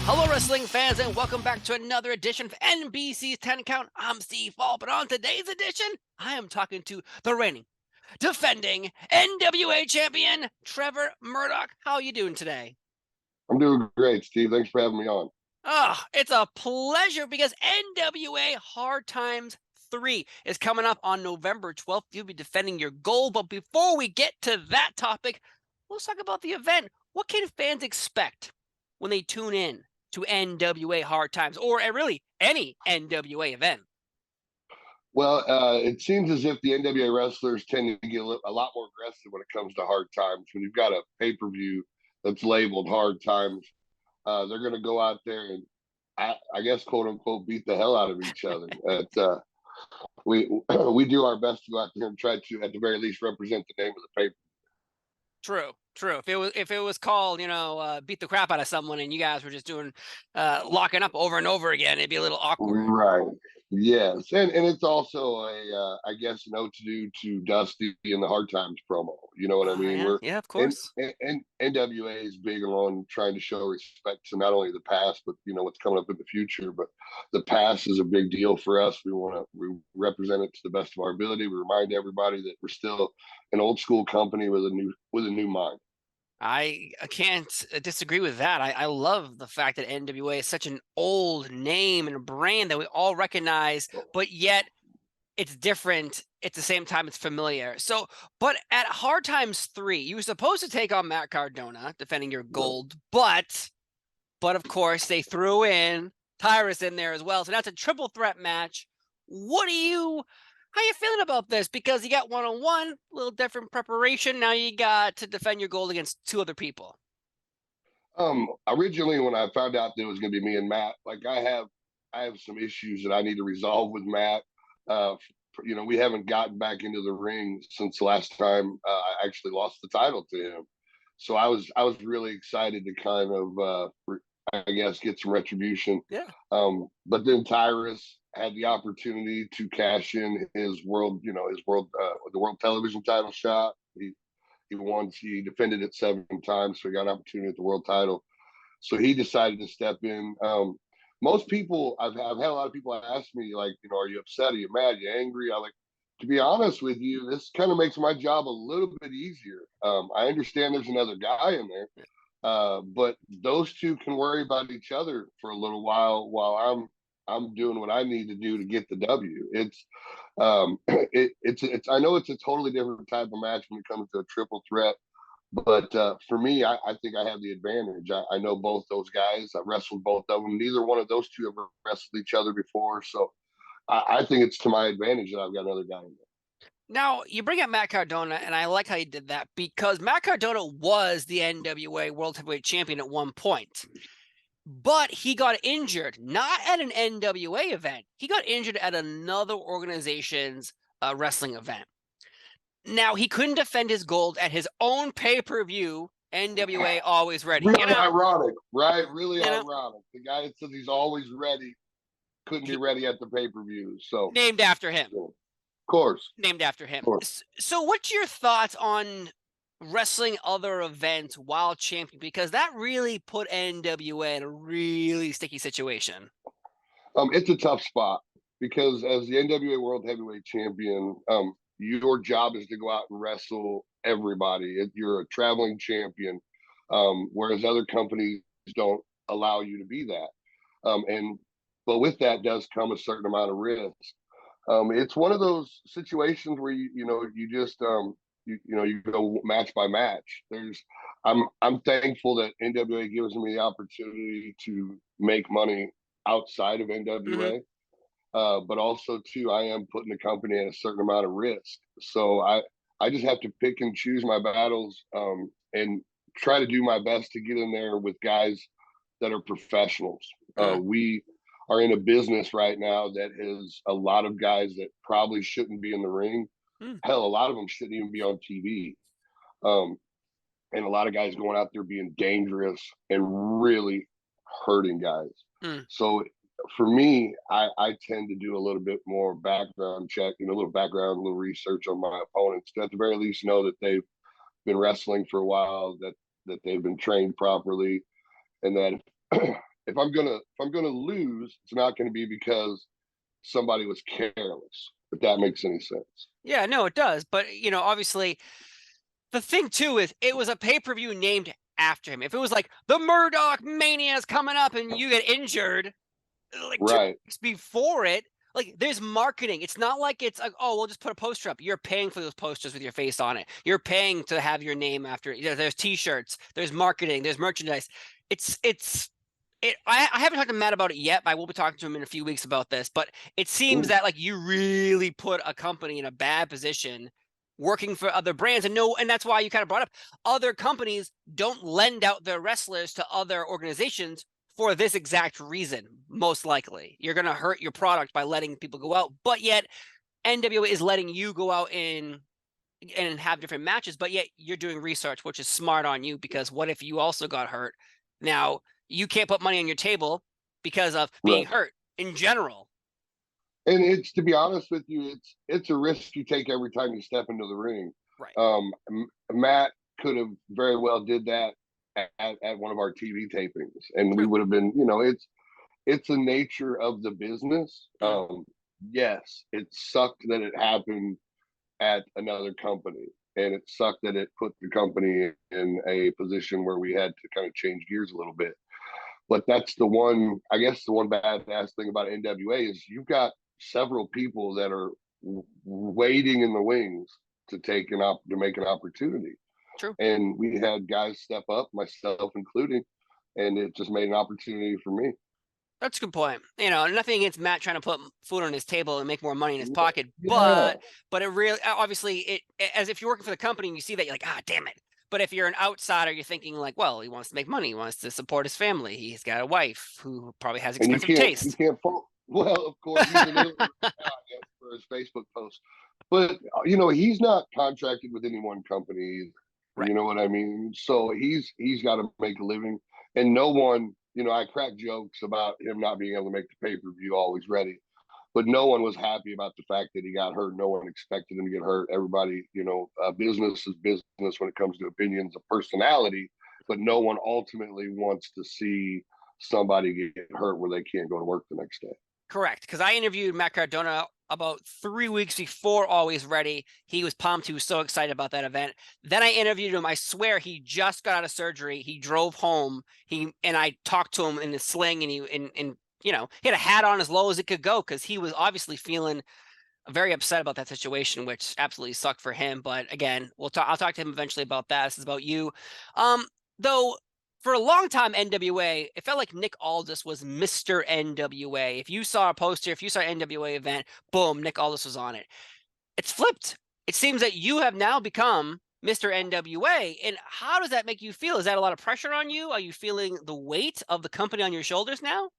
Hello, wrestling fans, and welcome back to another edition of NBC's 10 Count. I'm Steve Fall, but on today's edition, I am talking to the reigning, defending NWA champion, Trevor Murdoch. How are you doing today? I'm doing great, Steve. Thanks for having me on. Oh, it's a pleasure because NWA Hard Times 3 is coming up on November 12th. You'll be defending your gold, but before we get to that topic, let's talk about the event. What can fans expect when they tune in to NWA Hard Times, or really any NWA event? Well, it seems as if the NWA wrestlers tend to get a lot more aggressive when it comes to hard times. When you've got a pay-per-view that's labeled hard times, they're going to go out there and, I guess, quote unquote, beat the hell out of each other. We do our best to go out there and try to, at the very least, represent the name of the paper. True. If it was called, beat the crap out of someone, and you guys were just doing locking up over and over again, it'd be a little awkward. Right. Yes, and it's also I guess an ode to do to Dusty in the Hard Times promo. You know what I mean? Yeah, of course. And NWA is big on trying to show respect to not only the past, but what's coming up in the future. But the past is a big deal for us. We represent it to the best of our ability. We remind everybody that we're still an old school company with a new mind. I can't disagree with that. I love the fact that NWA is such an old name and a brand that we all recognize, but yet it's different. At the same time, it's familiar. So, but at Hard Times 3, you were supposed to take on Matt Cardona, defending your gold, but of course they threw in Tyrus in there as well. So that's a triple threat match. How you feeling about this? Because you got one-on-one, a little different preparation. Now you got to defend your gold against two other people. Originally, when I found out that it was going to be me and Matt, like I have some issues that I need to resolve with Matt. We haven't gotten back into the ring since the last time I actually lost the title to him. So I was really excited to kind of, I guess, get some retribution. Yeah. But then Tyrus had the opportunity to cash in his the world television title shot. He defended it 7 times, so he got an opportunity at the world title. So he decided to step in. Most people, I've had a lot of people ask me, like, are you upset? Are you mad? Are you angry? I like, to be honest with you, this kind of makes my job a little bit easier. I understand there's another guy in there, but those two can worry about each other for a little while I'm doing what I need to do to get the W. It's I know it's a totally different type of match when it comes to a triple threat, but for me, I think I have the advantage. I know both those guys. I wrestled both of them. Neither one of those two ever wrestled each other before, so I think it's to my advantage that I've got another guy in there. Now, you bring up Matt Cardona, and I like how you did that because Matt Cardona was the NWA World Heavyweight Champion at one point. But he got injured, not at an NWA event. He got injured at another organization's wrestling event. Now, he couldn't defend his gold at his own pay-per-view, NWA Always Ready. Really ironic, right? Really ironic. The guy that says he's always ready couldn't be ready at the pay-per-view. So named after him. Of course. Named after him. So what's your thoughts on wrestling other events while champion, because that really put NWA in a really sticky situation? It's a tough spot because as the NWA World Heavyweight Champion, your job is to go out and wrestle everybody. You're a traveling champion, whereas other companies don't allow you to be that. But with that does come a certain amount of risk. It's one of those situations where you just you go match by match. I'm thankful that NWA gives me the opportunity to make money outside of NWA, but also too I am putting the company at a certain amount of risk. So I just have to pick and choose my battles and try to do my best to get in there with guys that are professionals. We are in a business right now that has a lot of guys that probably shouldn't be in the ring. Hell, a lot of them shouldn't even be on TV. And a lot of guys going out there being dangerous and really hurting guys. So for me, I tend to do a little bit more background check, a little background, a little research on my opponents to at the very least know that they've been wrestling for a while, that they've been trained properly, and that if I'm gonna lose, it's not gonna be because somebody was careless. If that makes any sense. Yeah, no, it does. But obviously, the thing too is it was a pay-per-view named after him. If it was like the Murdoch Mania is coming up and you get injured, like 2 weeks before it, like there's marketing. It's not like it's like, oh, we'll just put a poster up. You're paying for those posters with your face on it. You're paying to have your name after it. There's T-shirts, there's marketing, there's merchandise. I haven't talked to Matt about it yet, but I will be talking to him in a few weeks about this. But it seems that like you really put a company in a bad position working for other brands. And that's why you kind of brought up other companies don't lend out their wrestlers to other organizations for this exact reason. Most likely you're going to hurt your product by letting people go out, but yet NWA is letting you go out and have different matches, but yet you're doing research, which is smart on you, because what if you also got hurt? Now you can't put money on your table because of being hurt in general. And it's, to be honest with you, it's a risk you take every time you step into the ring. Right. Matt could have very well did that at one of our TV tapings, and we would have been, it's the nature of the business. Yes, it sucked that it happened at another company, and it sucked that it put the company in a position where we had to kind of change gears a little bit. But that's the one badass thing about NWA is you've got several people that are waiting in the wings to make an opportunity. True. And we had guys step up, myself including, and it just made an opportunity for me. That's a good point. Nothing against Matt trying to put food on his table and make more money in his pocket, Yeah. but it really, obviously, as if you're working for the company and you see that, you're like, damn it. But if you're an outsider, you're thinking like, well, he wants to make money. He wants to support his family. He's got a wife who probably has expensive taste. You can't fault. Well, of course, for his Facebook post, but he's not contracted with any one company either. Right. You know what I mean? So he's got to make a living, and no one. I crack jokes about him not being able to make the pay-per-view always ready, but no one was happy about the fact that he got hurt. No one expected him to get hurt. Everybody, business is business when it comes to opinions of personality, but no one ultimately wants to see somebody get hurt where they can't go to work the next day. Correct, because I interviewed Matt Cardona about 3 weeks before Always Ready. He was pumped. He was so excited about that event. Then I interviewed him. I swear he just got out of surgery. He drove home. And I talked to him in the sling, and he had a hat on as low as it could go because he was obviously feeling very upset about that situation, which absolutely sucked for him. But again, I'll talk to him eventually about that. This is about you. Though for a long time, NWA, it felt like Nick Aldis was Mr. NWA. If you saw a poster, if you saw an NWA event, boom, Nick Aldis was on it. It's flipped. It seems that you have now become Mr. NWA. And how does that make you feel? Is that a lot of pressure on you? Are you feeling the weight of the company on your shoulders now?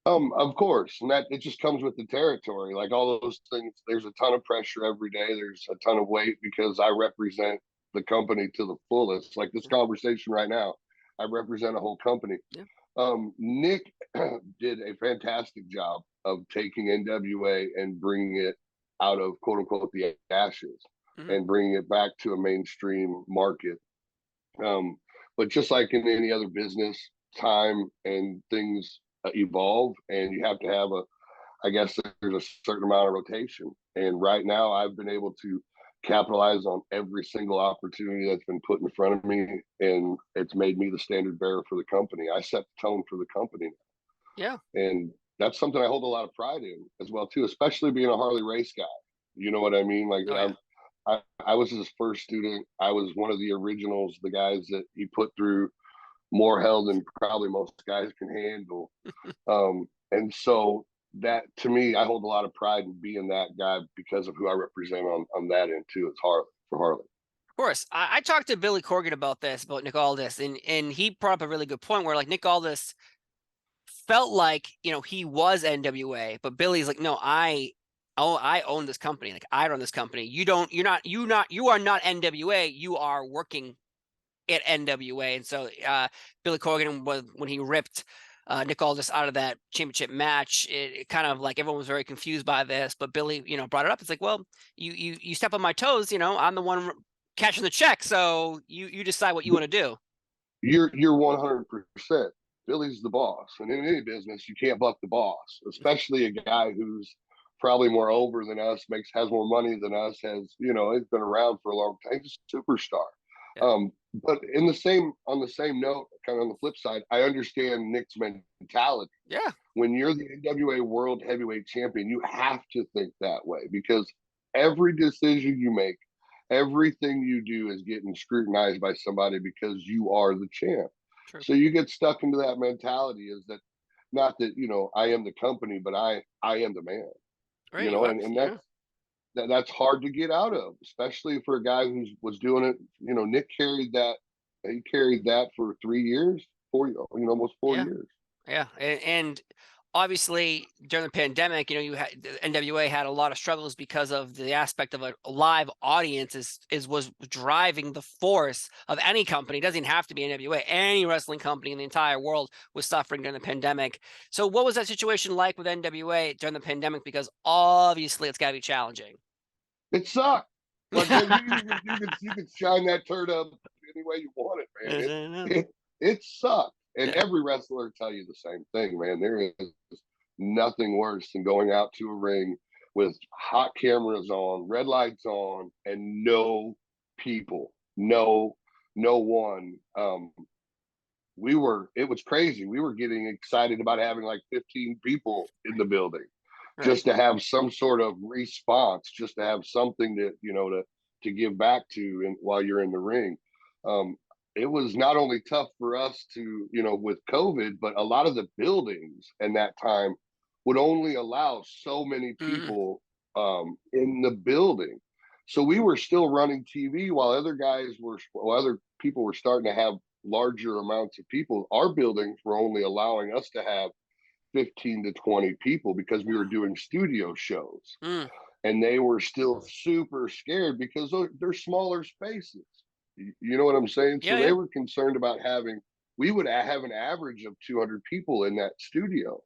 Of course. And that it just comes with the territory. Like all those things, there's a ton of pressure every day. There's a ton of weight because I represent the company to the fullest. Like this conversation right now, I represent a whole company. Yeah. Nick did a fantastic job of taking NWA and bringing it out of quote unquote the ashes and bringing it back to a mainstream market. But just like in any other business, time and things evolve, and you have to have I guess there's a certain amount of rotation. And right now I've been able to capitalize on every single opportunity that's been put in front of me, and it's made me the standard bearer for the company. I set the tone for the company. Yeah. And that's something I hold a lot of pride in as well too, especially being a Harley race guy. You know what I mean? Like I was his first student. I was one of the originals, the guys that he put through more hell than probably most guys can handle. And so that, to me, I hold a lot of pride in being that guy because of who I represent on that end too. It's Harley, for Harley. Of course. I talked to Billy Corgan about this, about Nick Aldis, and he brought up a really good point where like Nick Aldis felt like, he was NWA, but Billy's like, no, I own this company. Like I run this company. You are not NWA. You are working at NWA. And so Billy Corgan, when he ripped Nick Aldis out of that championship match, it kind of like everyone was very confused by this, but Billy, brought it up. It's like, well, you step on my toes, I'm the one cashing the check. So you decide what you want to do. You're 100%. Billy's the boss. And in any business, you can't buck the boss, especially a guy who's probably more over than us, has more money than us, has, he's been around for a long time. He's a superstar. Yeah. But on the same note, kind of on the flip side, I understand Nick's mentality. Yeah. When you're the NWA World Heavyweight Champion, you have to think that way, because every decision you make, everything you do is getting scrutinized by somebody because you are the champ. True. So you get stuck into that mentality, is that not that, I am the company, but I am the man. Right. And that's hard to get out of, especially for a guy who was doing it. Nick carried that. He carried that for 3 years, almost 4 years. Yeah, and obviously during the pandemic, you had the NWA had a lot of struggles because of the aspect of a live audience was driving the force of any company. It doesn't have to be NWA. Any wrestling company in the entire world was suffering during the pandemic. So what was that situation like with NWA during the pandemic? Because obviously it's got to be challenging. It sucked. But you can shine that turd up any way you want it, man. It sucked. And every wrestler tell you the same thing, man. There is nothing worse than going out to a ring with hot cameras on, red lights on, and no people, no one. It was crazy. We were getting excited about having like 15 people in the building, just to have some sort of response, just to have something to give back to while you're in the ring. It was not only tough for us to, with COVID, but a lot of the buildings in that time would only allow so many people in the building. So we were still running TV while other people were starting to have larger amounts of people. Our buildings were only allowing us to have 15 to 20 people because we were doing studio shows. And they were still super scared because they're smaller spaces. You know what I'm saying? So they were concerned about we would have an average of 200 people in that studio,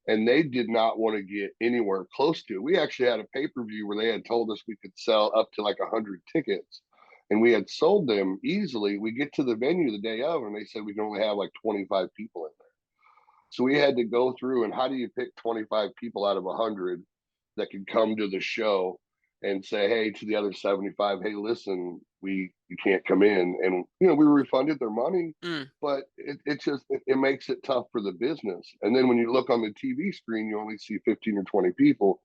and they did not want to get anywhere close to it. We actually had a pay-per-view where they had told us we could sell up to like 100 tickets, and we had sold them easily. We get to the venue the day of, and they said we can only have like 25 people in there. So we had to go through, and how do you pick 25 people out of 100 that could come to the show and say, hey, to the other 75, hey, listen, you can't come in. And, we refunded their money, but it makes it tough for the business. And then when you look on the TV screen, you only see 15 or 20 people.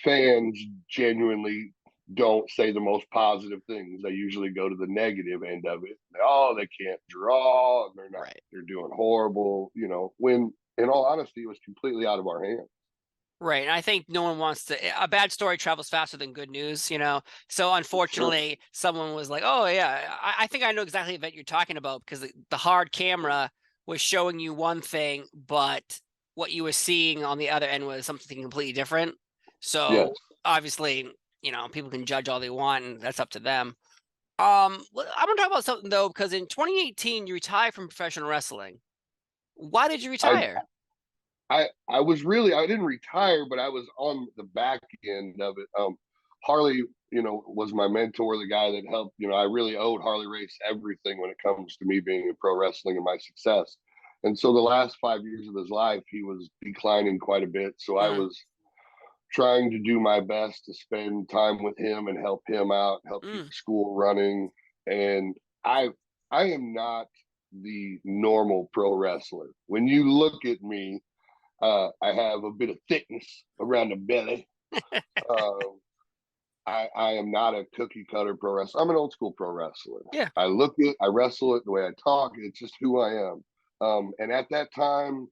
Fans genuinely don't say the most positive things. They usually go to the negative end of it. They can't draw. They're doing horrible, when in all honesty, it was completely out of our hands. Right. And I think no one wants to, a bad story travels faster than good news, So unfortunately, someone was like, oh yeah, I think I know exactly what you're talking about, because the hard camera was showing you one thing, but what you were seeing on the other end was something completely different. So obviously, people can judge all they want, and that's up to them. I want to talk about something though, because in 2018, you retired from professional wrestling. Why did you retire? I didn't retire, but I was on the back end of it. Harley, was my mentor, the guy that helped, I really owed Harley Race everything when it comes to me being in pro wrestling and my success. And so the last 5 years of his life, he was declining quite a bit. So I was trying to do my best to spend time with him and help him out, help keep the school running. And I am not the normal pro wrestler. When you look at me, I have a bit of thickness around the belly. I am not a cookie cutter pro wrestler. I'm an old school pro wrestler. Yeah. I look it, I wrestle it, the way I talk, it's just who I am. And at that time,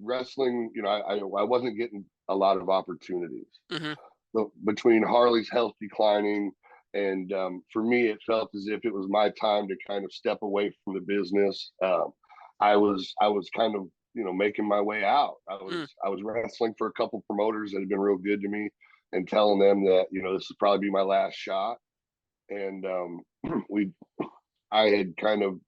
wrestling, I wasn't getting a lot of opportunities. But between Harley's health declining and for me, it felt as if it was my time to kind of step away from the business. I was kind of making my way out. I was wrestling for a couple promoters that had been real good to me, and telling them that this would probably be my last shot. And I had kind of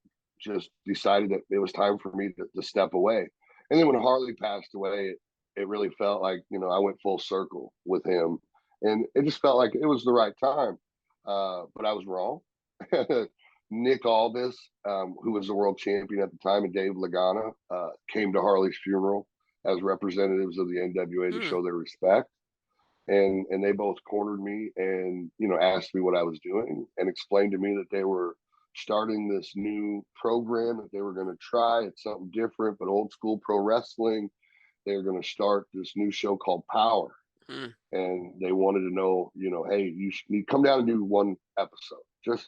just decided that it was time for me to step away. And then when Harley passed away, it really felt like I went full circle with him, and it just felt like it was the right time. But I was wrong. Nick Aldis, who was the world champion at the time, and Dave Lagana came to Harley's funeral as representatives of the NWA to show their respect. And they both cornered me and, you know, asked me what I was doing and explained to me that they were starting this new program that they were going to try. It's something different, but old school pro wrestling. They're going to start this new show called Power. And they wanted to know, you know, hey, you come down and do one episode. Just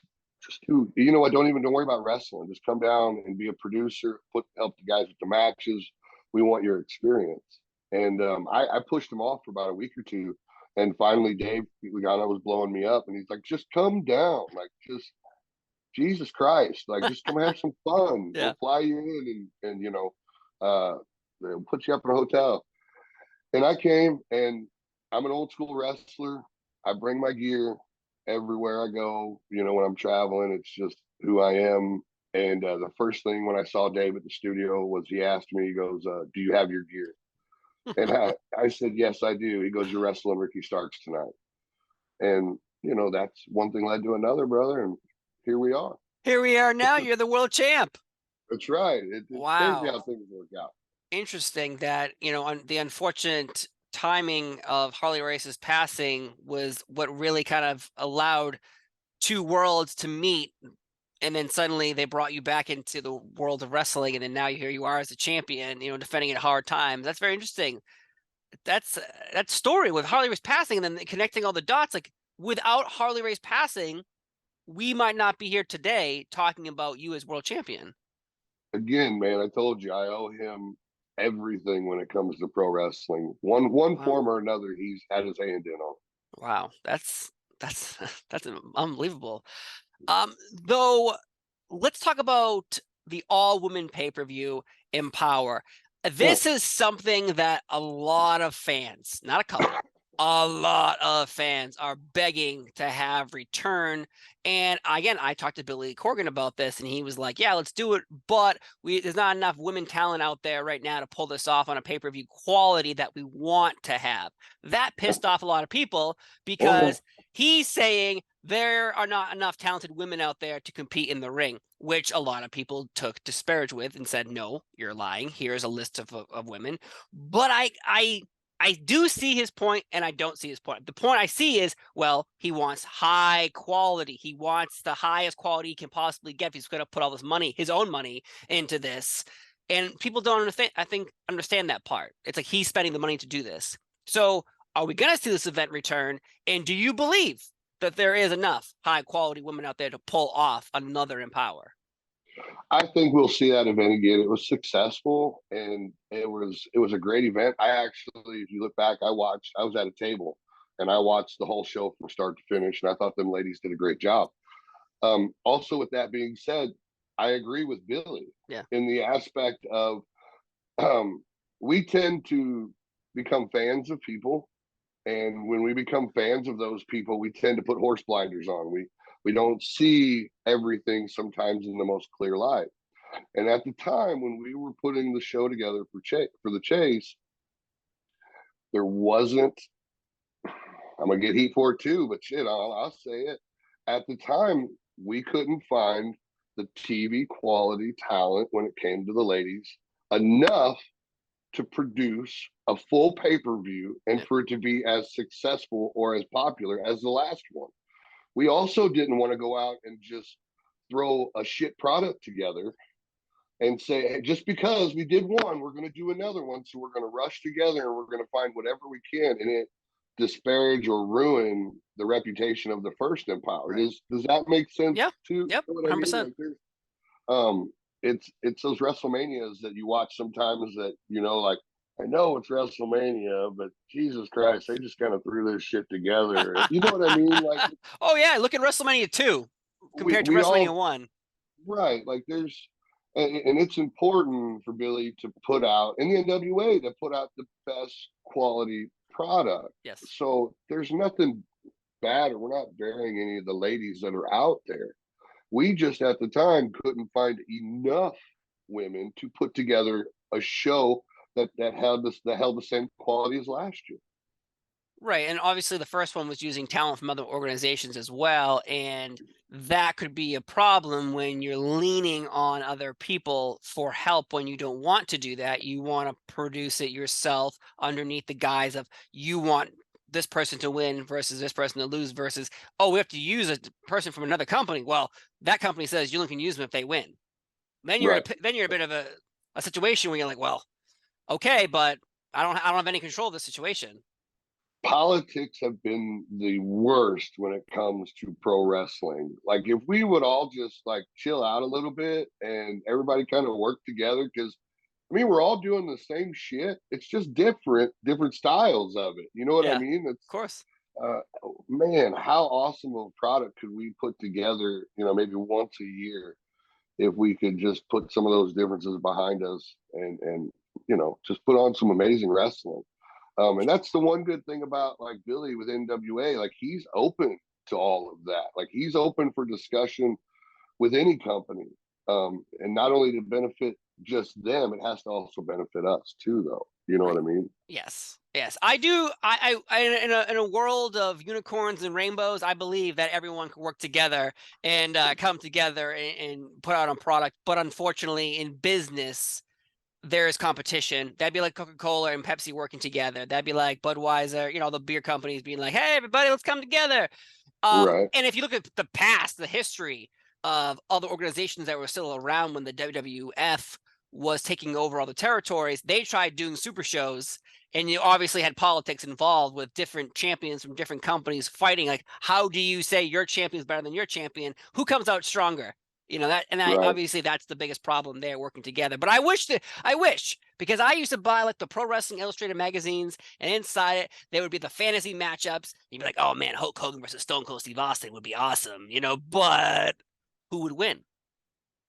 do, you know what? Don't worry about wrestling. Just come down and be a producer, help the guys with the matches. We want your experience. And I pushed him off for about a week or two. And finally, Dave Lagana was blowing me up, and he's like, just come down. Like, just Jesus Christ. Like, just come have some fun. Yeah. We'll fly you in and you know, they'll put you up in a hotel. And I came, and I'm an old school wrestler. I bring my gear everywhere I go. You know, when I'm traveling, it's just who I am. And the first thing when I saw Dave at the studio was he asked me, he goes, do you have your gear? And I said, yes, I do. He goes, you're wrestling Ricky Starks tonight. And, you know, that's one thing led to another, brother. And here we are. Here we are now. You're the world champ. That's right. It's wow. crazy how things work out. Interesting that, you know, on the unfortunate timing of Harley Race's passing was what really kind of allowed two worlds to meet. And then suddenly they brought you back into the world of wrestling. And then now here you are as a champion, you know, defending at hard times. That's very interesting. That's that story with Harley Race passing and then connecting all the dots. Like, without Harley Race passing, we might not be here today talking about you as world champion. Again, man, I told you, I owe him everything when it comes to pro wrestling. One form or another, he's had his hand in on. Wow, that's unbelievable. Though, let's talk about the all-women pay-per-view EmPowerrr. This is something that a lot of fans, not a couple, a lot of fans are begging to have return. And again, I talked to Billy Corgan about this, and he was like, yeah, let's do it. But there's not enough women talent out there right now to pull this off on a pay-per-view quality that we want to have. That pissed off a lot of people because he's saying there are not enough talented women out there to compete in the ring, which a lot of people took disparage with and said, no, you're lying. Here's a list of women. But I do see his point, and I don't see his point. The point I see is, well, he wants high quality. He wants the highest quality he can possibly get. He's going to put all this money, his own money, into this. And people don't understand that part. It's like he's spending the money to do this. So are we going to see this event return? And do you believe that there is enough high quality women out there to pull off another EmPowerrr? I think we'll see that event again. It was successful, and it was a great event. I actually, if you look back, I was at a table and I watched the whole show from start to finish, and I thought them ladies did a great job. Also, with that being said, I agree with Billy in the aspect of we tend to become fans of people, and when we become fans of those people, we tend to put horse blinders on. We don't see everything sometimes in the most clear light. And at the time when we were putting the show together for the Chase, there wasn't, I'm going to get heat for it too, but shit, I'll say it. At the time, we couldn't find the TV quality talent when it came to the ladies enough to produce a full pay-per-view and for it to be as successful or as popular as the last one. We also didn't want to go out and just throw a shit product together and say, hey, just because we did one, we're going to do another one. So we're going to rush together and we're going to find whatever we can and it disparage or ruin the reputation of the first EmPowerrr. Right. Does that make sense? Yeah. Too? Yep. 100%. It's those WrestleManias that you watch sometimes that, you know, like, I know it's WrestleMania, but Jesus Christ, they just kind of threw this shit together. You know what I mean? Like, oh yeah, look at WrestleMania 2 compared to WrestleMania 1. Right, like and it's important for Billy to put out, and the NWA to put out the best quality product. Yes. So there's nothing bad, or we're not burying any of the ladies that are out there. We just at the time couldn't find enough women to put together a show that held the same quality as last year. Right, and obviously the first one was using talent from other organizations as well, and that could be a problem when you're leaning on other people for help when you don't want to do that. You want to produce it yourself underneath the guise of you want this person to win versus this person to lose versus, oh, we have to use a person from another company. Well, that company says you only can use them if they win. Then you're in Right. then you're a bit of a situation where you're like, well, okay, but I don't have any control of the situation. Politics have been the worst when it comes to pro wrestling. Like if we would all just like chill out a little bit and everybody kind of work together, because I mean we're all doing the same shit. It's just different styles of it. You know what I Yeah, of mean? It's course. uh, man, how awesome of a product could we put together? You know, maybe once a year if we could just put some of those differences behind us and you know just put on some amazing wrestling. And that's the one good thing about like Billy with NWA. Like he's open to all of that. Like he's open for discussion with any company. And not only to benefit just them, it has to also benefit us too, though. You know what Right. I mean? Yes. Yes. I do. In a world of unicorns and rainbows, I believe that everyone can work together and come together and put out a product. But unfortunately, in business, there is competition. That'd be like Coca-Cola and Pepsi working together. That'd be like Budweiser, the beer companies being like, "Hey, everybody, let's come together." Right. And if you look at the past, the history of other organizations that were still around when the WWF was taking over all the territories, they tried doing super shows, and you obviously had politics involved with different champions from different companies fighting. Like, how do you say your champion is better than your champion? Who comes out stronger? Right. Obviously that's the biggest problem there working together. But I wish because I used to buy like the Pro Wrestling Illustrated magazines, and inside it there would be the fantasy matchups. You'd be like, oh man, Hulk Hogan versus Stone Cold Steve Austin would be awesome, but who would win?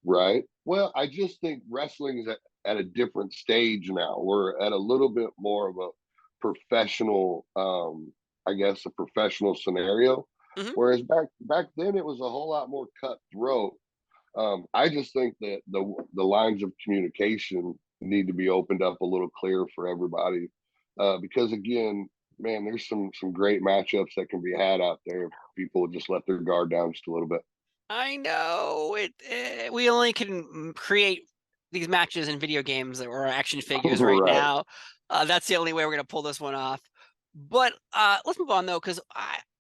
Right. Well, I just think wrestling is at a different stage now. We're at a little bit more of a professional, I guess, a professional scenario. Hmm. Whereas back then it was a whole lot more cutthroat. I just think that the lines of communication need to be opened up a little clearer for everybody, because again, man, there's some great matchups that can be had out there if people just let their guard down just a little bit. I know it. We only can create these matches in video games or action figures right Right. now. That's the only way we're gonna pull this one off. But let's move on though, because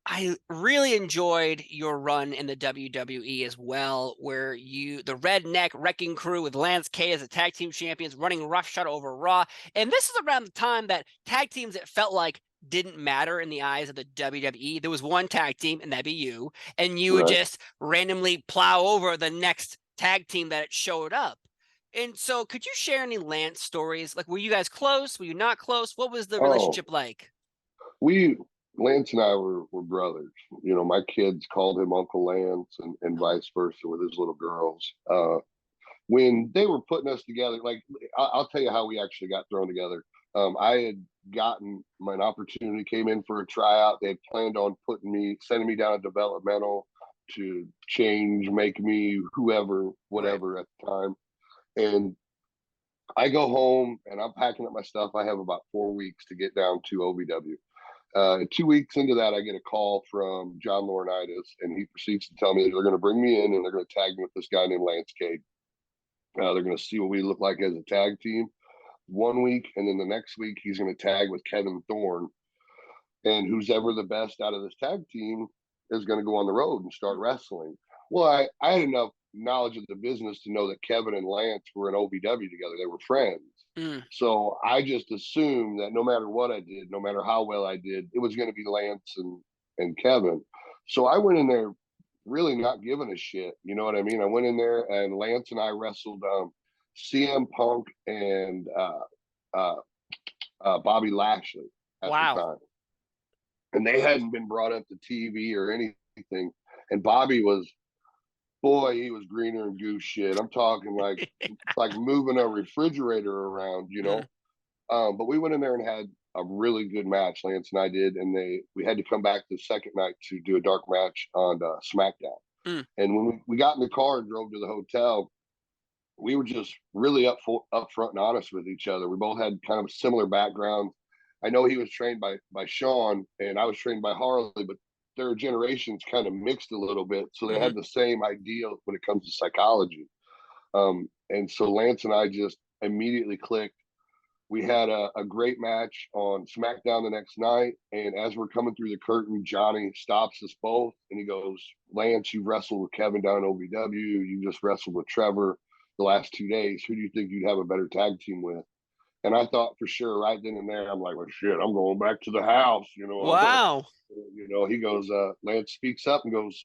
I really enjoyed your run in the WWE as well, where the Redneck Wrecking Crew with Lance K as the tag team champions, running roughshod over Raw, and this is around the time that tag teams that felt like didn't matter in the eyes of the WWE. There was one tag team, and that'd be you, and you would Right. just randomly plow over the next tag team that showed up. And so, could you share any Lance stories? Like, were you guys close? Were you not close? What was the Oh, relationship like? we Lance and I were brothers. You know, my kids called him Uncle Lance and Oh, vice versa with his little girls. When they were putting us together, like I'll tell you how we actually got thrown together. I had gotten an opportunity, came in for a tryout. They had planned on sending me down a developmental to change, make me whoever, right. whatever at the time. And I go home and I'm packing up my stuff. I have about 4 weeks to get down to OVW. 2 weeks into that, I get a call from John Laurinaitis, and he proceeds to tell me that they're going to bring me in and they're going to tag me with this guy named Lance Cade. They're going to see what we look like as a tag team 1 week, and then the next week he's going to tag with Kevin Thorne, and who's ever the best out of this tag team is going to go on the road and start wrestling. Well, I had enough knowledge of the business to know that Kevin and Lance were in OVW together. They were friends. Mm, So I just assumed that no matter what I did, no matter how well I did, it was going to be Lance and Kevin. So I went in there really not giving a shit. You know what I mean? I went in there and Lance and I wrestled CM Punk and uh, Bobby Lashley at the wow. time, and they hadn't been brought up to TV or anything. And Bobby was, boy, he was greener than goose shit. I'm talking like moving a refrigerator around, you Mm, know. But we went in there and had a really good match. Lance and I did, and we had to come back the second night to do a dark match on SmackDown. mm, And when we got in the car and drove to the hotel, we were just really upfront and honest with each other. We both had kind of similar backgrounds. I know he was trained by Sean, and I was trained by Harley, but their generations kind of mixed a little bit, so they Hmm. had the same idea when it comes to psychology. And so Lance and I just immediately clicked. We had a great match on SmackDown the next night. And as we're coming through the curtain, Johnny stops us both and he goes, Lance, you wrestled with Kevin down in OVW. You just wrestled with Trevor the last 2 days. Who do you think you'd have a better tag team with? And I thought for sure right then and there, I'm like, well, shit, I'm going back to the house. Wow. He goes, Lance speaks up and goes,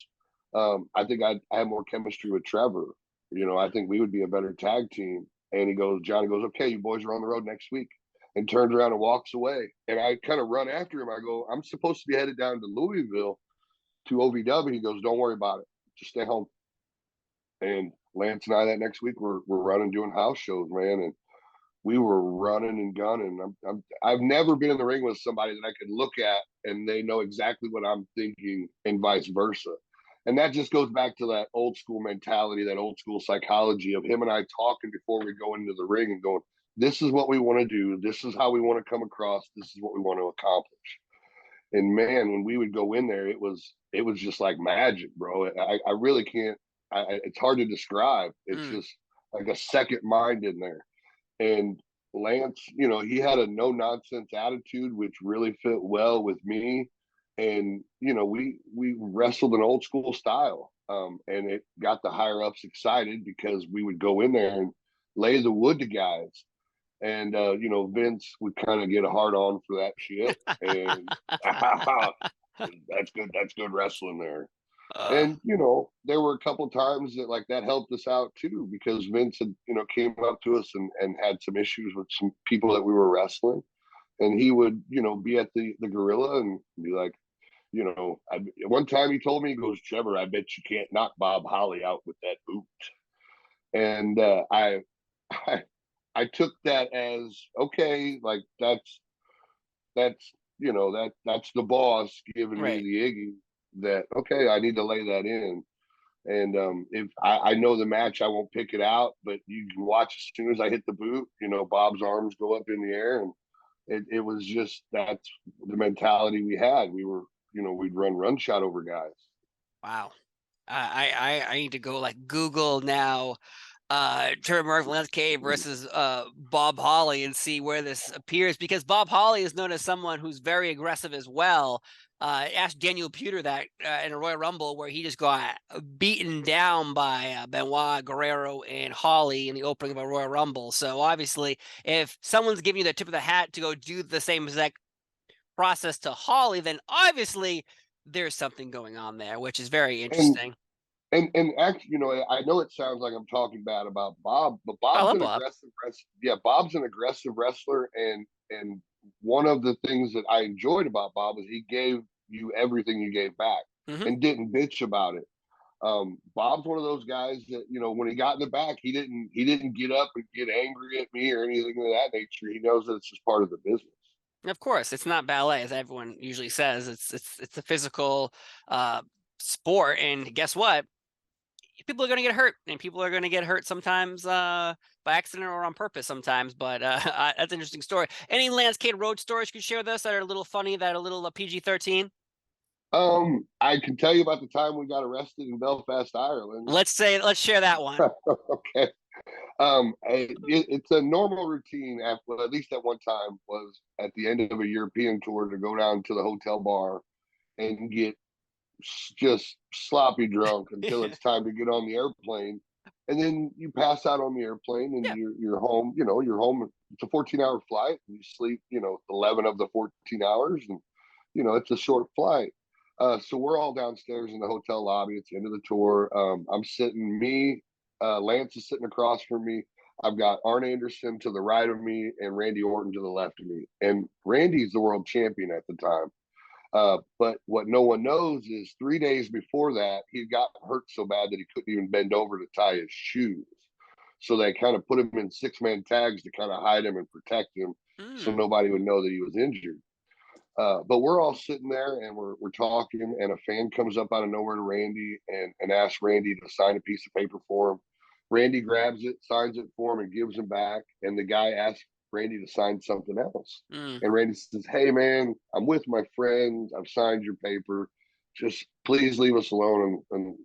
I think I have more chemistry with Trevor. I think we would be a better tag team. And Johnny goes, okay, you boys are on the road next week, and turns around and walks away. And I kind of run after him. I go, I'm supposed to be headed down to Louisville to OVW. He goes, don't worry about it. Just stay home. And Lance and I that next week we're running, doing house shows, man. And we were running and gunning. I've never been in the ring with somebody that I could look at and they know exactly what I'm thinking and vice versa. And that just goes back to that old school mentality, that old school psychology of him and I talking before we go into the ring and going, this is what we want to do. This is how we want to come across. This is what we want to accomplish. And man, when we would go in there, it was just like magic, bro. I really can't, it's hard to describe. It's just like a second mind in there. And Lance, he had a no nonsense attitude, which really fit well with me. And we wrestled an old school style, and it got the higher ups excited because we would go in there and lay the wood to guys. And Vince would kind of get a hard on for that shit. And that's good. That's good wrestling there. Uh, And there were a couple of times that helped us out too, because Vince had came up to us and had some issues with some people that we were wrestling, and he would be at the gorilla and be like, one time he told me, he goes, Trevor, I bet you can't knock Bob Holly out with that boot. And I I took that as okay, like that's that's the boss giving me right. the Iggy, that okay, I need to lay that in. And if I know the match, I won't pick it out, but you can watch as soon as I hit the boot, Bob's arms go up in the air. And it was just, that's the mentality we had. We were, we'd run shot over guys. Wow. I need to go like Google now, Trevor Murdoch Lance versus Bob Holly and see where this appears, because Bob Holly is known as someone who's very aggressive as well. Ask Daniel Puder that in a Royal Rumble where he just got beaten down by Benoit, Guerrero, and Holly in the opening of a Royal Rumble. So obviously, if someone's giving you the tip of the hat to go do the same exact process to Holly, then obviously there's something going on there, which is very And interesting. and actually, I know it sounds like I'm talking bad about Bob, but I Bob's love an Bob. aggressive wrestler. Yeah, Bob's an aggressive wrestler, and one of the things that I enjoyed about Bob is he gave you everything you gave back Hmm. and didn't bitch about it. Bob's one of those guys that when he got in the back, he didn't get up and get angry at me or anything of that nature. He knows that it's just part of the business. Of course, it's not ballet, as everyone usually says. It's a physical sport, and guess what? People are going to get hurt, and people are going to get hurt sometimes by accident or on purpose sometimes. But that's an interesting story. Any Lance Cade road stories you could share with us that are a little funny, that are a little PG-13? I can tell you about the time we got arrested in Belfast, Ireland. Let's share that one. Okay. It's a normal routine. After, at least at one time, was at the end of a European tour to go down to the hotel bar and get just sloppy drunk until it's time to get on the airplane, and then you pass out on the airplane and Yeah. you're home. You're home. It's a 14-hour flight, and you sleep 11 of the 14 hours, and it's a short flight. So we're all downstairs in the hotel lobby. It's the end of the tour. I'm sitting, Lance is sitting across from me. I've got Arn Anderson to the right of me and Randy Orton to the left of me. And Randy's the world champion at the time. But what no one knows is 3 days before that, he got hurt so bad that he couldn't even bend over to tie his shoes. So they kind of put him in 6-man tags to kind of hide him and protect him, so Mm. nobody would know that he was injured. But we're all sitting there and we're talking, and a fan comes up out of nowhere to Randy and asks Randy to sign a piece of paper for him. Randy grabs it, signs it for him, and gives him back. And the guy asks Randy to sign something else. Mm. And Randy says, "Hey, man, I'm with my friends. I've signed your paper. Just please leave us alone and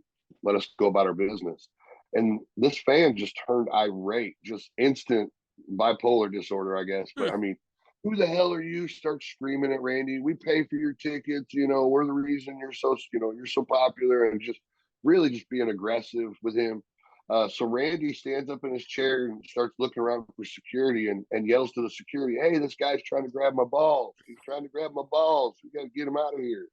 let us go about our business." And this fan just turned irate, just instant bipolar disorder, I guess. But I mean, who the hell are you? Start screaming at Randy. We pay for your tickets. We're the reason you're so popular, and just really just being aggressive with him. So Randy stands up in his chair and starts looking around for security and yells to the security, "Hey, this guy's trying to grab my balls. He's trying to grab my balls. We got to get him out of here."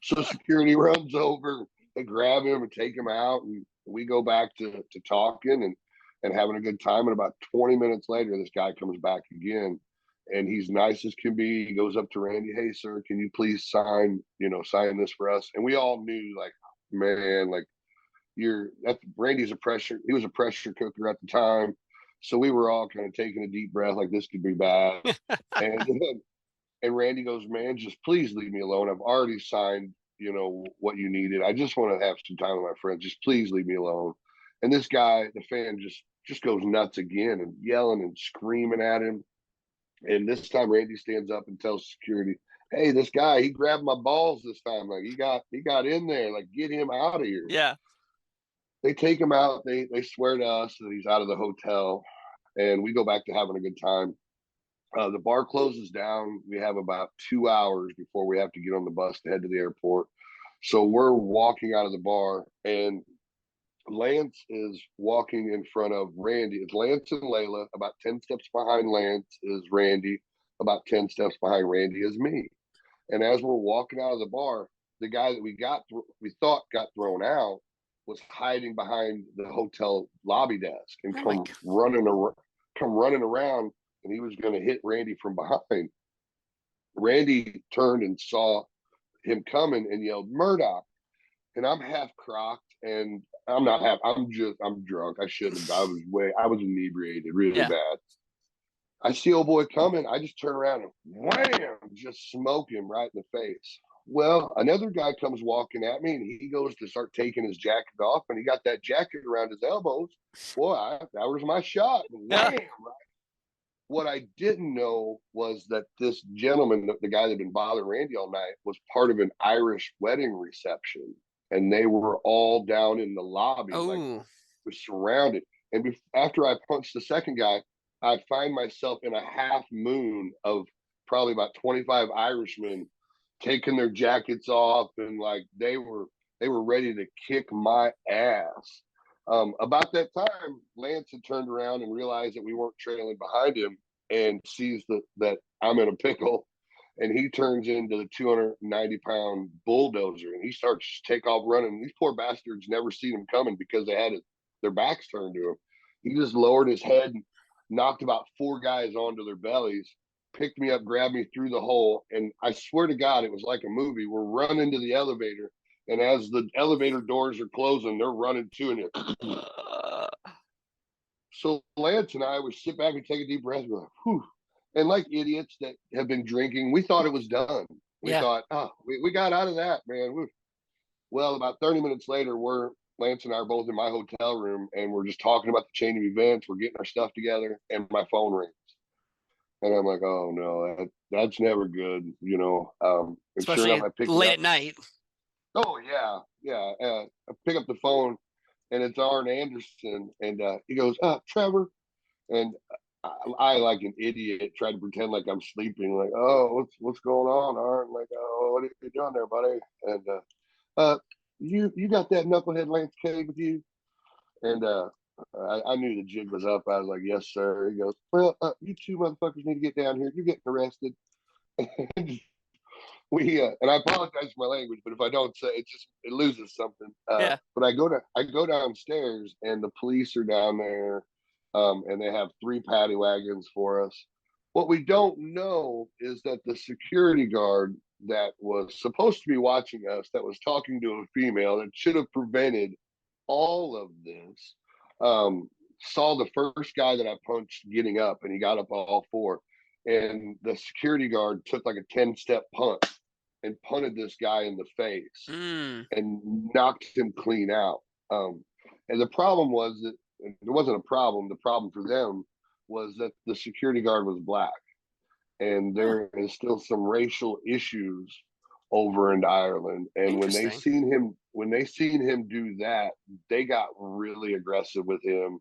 So security runs over and grab him and take him out. And we go back to talking and having a good time. And about 20 minutes later, this guy comes back again. And he's nice as can be. He goes up to Randy, "Hey, sir, can you please sign this for us?" And we all knew, like, man, like, Randy's he was a pressure cooker at the time. So we were all kind of taking a deep breath, like, this could be bad. and Randy goes, "Man, just please leave me alone. I've already signed, what you needed. I just want to have some time with my friends. Just please leave me alone." And this guy, the fan, just goes nuts again and yelling and screaming at him. And this time Randy stands up and tells security, "Hey, this guy, he grabbed my balls this time. Like, he got in there. Like, get him out of here." Yeah. They take him out. They swear to us that he's out of the hotel, and we go back to having a good time. The bar closes down. We have about 2 hours before we have to get on the bus to head to the airport. So we're walking out of the bar, and Lance is walking in front of Randy. It's Lance and Layla. About 10 steps behind Lance is Randy. About 10 steps behind Randy is me. And as we're walking out of the bar, the guy that we thought got thrown out was hiding behind the hotel lobby desk and come running around, and he was going to hit Randy from behind. Randy turned and saw him coming and yelled, "Murdoch!" And I'm half crocked, and I'm not half. I'm drunk. I shouldn't have. I was inebriated really bad. I see old boy coming. I just turn around and wham, just smoke him right in the face. Well, another guy comes walking at me, and he goes to start taking his jacket off, and he got that jacket around his elbows. Boy, that was my shot. Wham! Right. What I didn't know was that this gentleman, the guy that had been bothering Randy all night, was part of an Irish wedding reception, and they were all down in the lobby, like, was surrounded. And after I punched the second guy, I find myself in a half moon of probably about 25 Irishmen taking their jackets off, and like they were ready to kick my ass. About that time, Lance had turned around and realized that we weren't trailing behind him, and sees that I'm in a pickle, and he turns into the 290-pound bulldozer, and he starts to take off running. These poor bastards never seen him coming because they had their backs turned to him. He just lowered his head and knocked about 4 guys onto their bellies, picked me up, grabbed me through the hole, and I swear to God, it was like a movie. We're running to the elevator, and as the elevator doors are closing, they're running to it. So Lance and I would sit back and take a deep breath and go, whew. And like idiots that have been drinking, we thought it was done. We thought, we got out of that, man. Well, about 30 minutes later, Lance and I are both in my hotel room, and we're just talking about the chain of events. We're getting our stuff together, and my phone rings. And I'm like, oh no, that's never good, Especially sure enough, I pick late it up. at night. Oh yeah. I pick up the phone, and it's Arn Anderson, and he goes, "Trevor," and I like an idiot tried to pretend like I'm sleeping, like, "Oh, what's going on, Arn?" Like, "Oh, what are you doing there, buddy?" And you got that knucklehead Lance K with you? And I knew the jig was up. I was like, "Yes, sir." He goes, "Well, you two motherfuckers need to get down here. You're getting arrested." And and I apologize for my language, but if I don't say it, it loses something. But I go downstairs, and the police are down there, and they have 3 paddy wagons for us. What we don't know is that the security guard that was supposed to be watching us, that was talking to a female that should have prevented all of this, saw the first guy that I punched getting up, and he got up all 4. And the security guard took like a 10-step punt and punted this guy in the face and knocked him clean out. And the problem was that there wasn't a problem. The problem for them was that the security guard was black, and there is still some racial issues over in Ireland. And when they Interesting. seen him do that, they got really aggressive with him,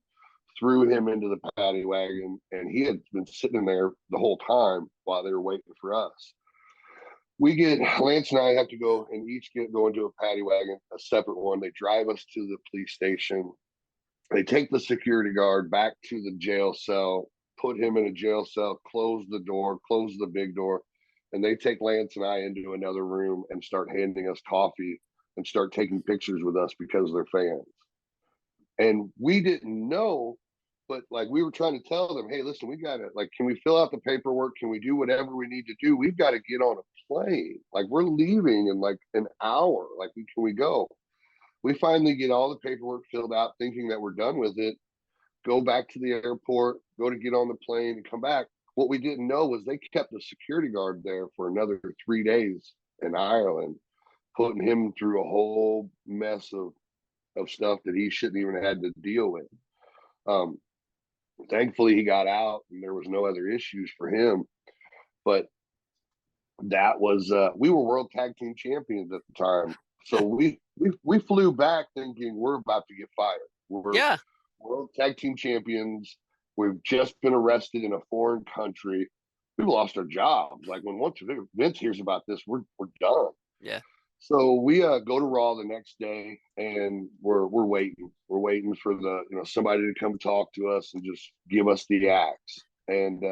threw him into the paddy wagon, and he had been sitting there the whole time while they were waiting for us. Lance and I have to go and each go into a paddy wagon, a separate one. They drive us to the police station. They take the security guard back to the jail cell, put him in a jail cell, close the door, close the big door, and they take Lance and I into another room and start handing us coffee and start taking pictures with us because they're fans. And we didn't know, but like we were trying to tell them, hey, listen, we got to, like, can we fill out the paperwork? Can we do whatever we need to do? We've got to get on a plane. Like, we're leaving in like an hour. Like, can we go? We finally get all the paperwork filled out, thinking that we're done with it, go back to the airport, go to get on the plane and come back. What we didn't know was they kept the security guard there for another 3 days in Ireland, putting him through a whole mess of stuff that he shouldn't even had to deal with. Thankfully he got out and there was no other issues for him. But that was we were world tag team champions at the time. So we flew back thinking we're about to get fired. We're world tag team champions. We've just been arrested in a foreign country. We've lost our jobs. Like, when once Vince hears about this, we're done. Yeah. So we go to Raw the next day, and we're waiting. We're waiting for somebody to come talk to us and just give us the axe. And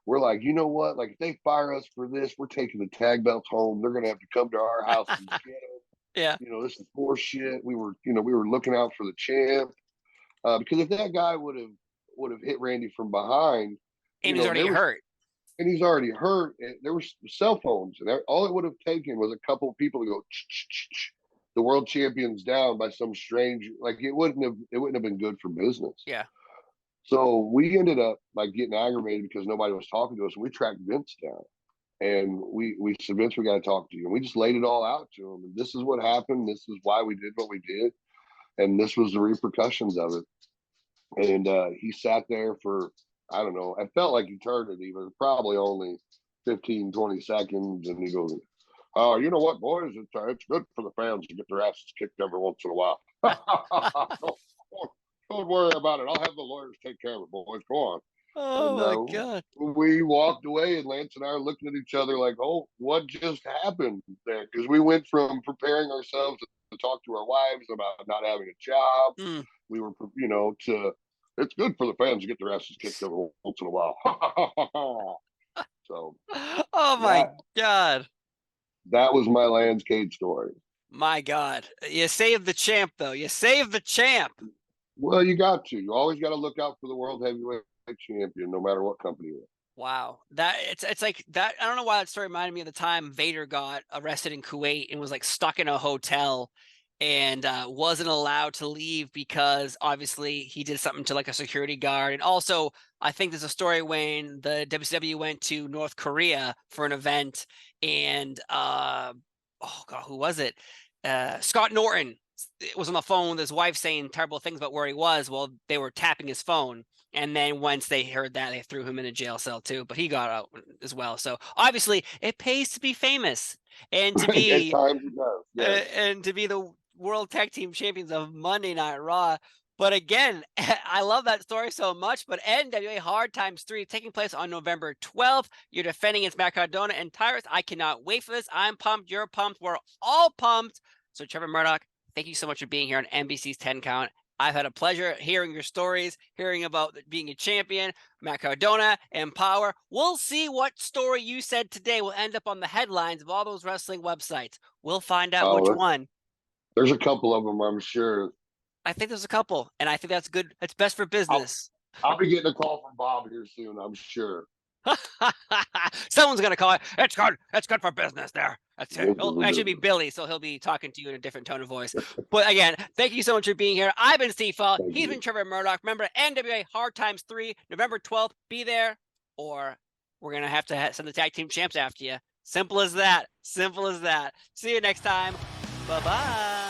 we're like, you know what? Like, if they fire us for this, we're taking the tag belts home. They're gonna have to come to our house and get them. Yeah. This is poor shit. We were looking out for the champ, because if that guy would have hit Randy from behind, and he's already hurt. And he's already hurt. And there were cell phones, and all it would have taken was a couple of people to go, the world champion's down by some strange. Like, it wouldn't have been good for business. Yeah. So we ended up like getting aggravated because nobody was talking to us, and we tracked Vince down. And we said, Vince, we got to talk to you. And we just laid it all out to him. And this is what happened. This is why we did what we did. And this was the repercussions of it. And he sat there for, I don't know, it felt like eternity, but probably only 15, 20 seconds. And he goes, oh, you know what, boys? It's good for the fans to get their asses kicked every once in a while. Don't worry about it. I'll have the lawyers take care of it, boys. Go on. Oh, my God. We walked away, and Lance and I are looking at each other like, oh, what just happened there? Because we went from preparing ourselves to talk to our wives about not having a job. We were, to, it's good for the fans to get their asses kicked every once in a while. So. Oh, my God. That was my Land's Cage story. My God. You saved the champ, though. You saved the champ. Well, you got to. You always got to look out for the world heavyweight champion, no matter what company you're in. Wow. That it's like that. I don't know why that story reminded me of the time Vader got arrested in Kuwait and was like stuck in a hotel and wasn't allowed to leave because obviously he did something to like a security guard. And also, I think there's a story when the WCW went to North Korea for an event and oh God, who was it? Scott Norton was on the phone with his wife saying terrible things about where he was while they were tapping his phone. And then once they heard that, they threw him in a jail cell too, but he got out as well. So obviously it pays to be famous and to be at times it does. Yes. and to be the world tag team champions of Monday Night Raw. But again, I love that story so much. But NWA Hard Times 3 taking place on November 12th. You're defending against Matt Cardona and Tyrus. I cannot wait for this. I'm pumped. You're pumped. We're all pumped. So Trevor Murdoch, thank you so much for being here on NBC's 10 Count. I've had a pleasure hearing your stories, hearing about being a champion, Matt Cardona, EmPowerrr. We'll see what story you said today will end up on the headlines of all those wrestling websites. We'll find out which one. There's a couple of them, I'm sure. I think there's a couple, and I think that's good. It's best for business. I'll be getting a call from Bob here soon, I'm sure. Someone's gonna call it. It's good. It's good for business. There. That's it. It'll actually be Billy, so he'll be talking to you in a different tone of voice. But again, thank you so much for being here. I've been Steve Fall. He's been Trevor Murdoch. Remember, NWA Hard Times 3, November 12th. Be there, or we're gonna have to send the tag team champs after you. Simple as that. Simple as that. See you next time. Bye bye.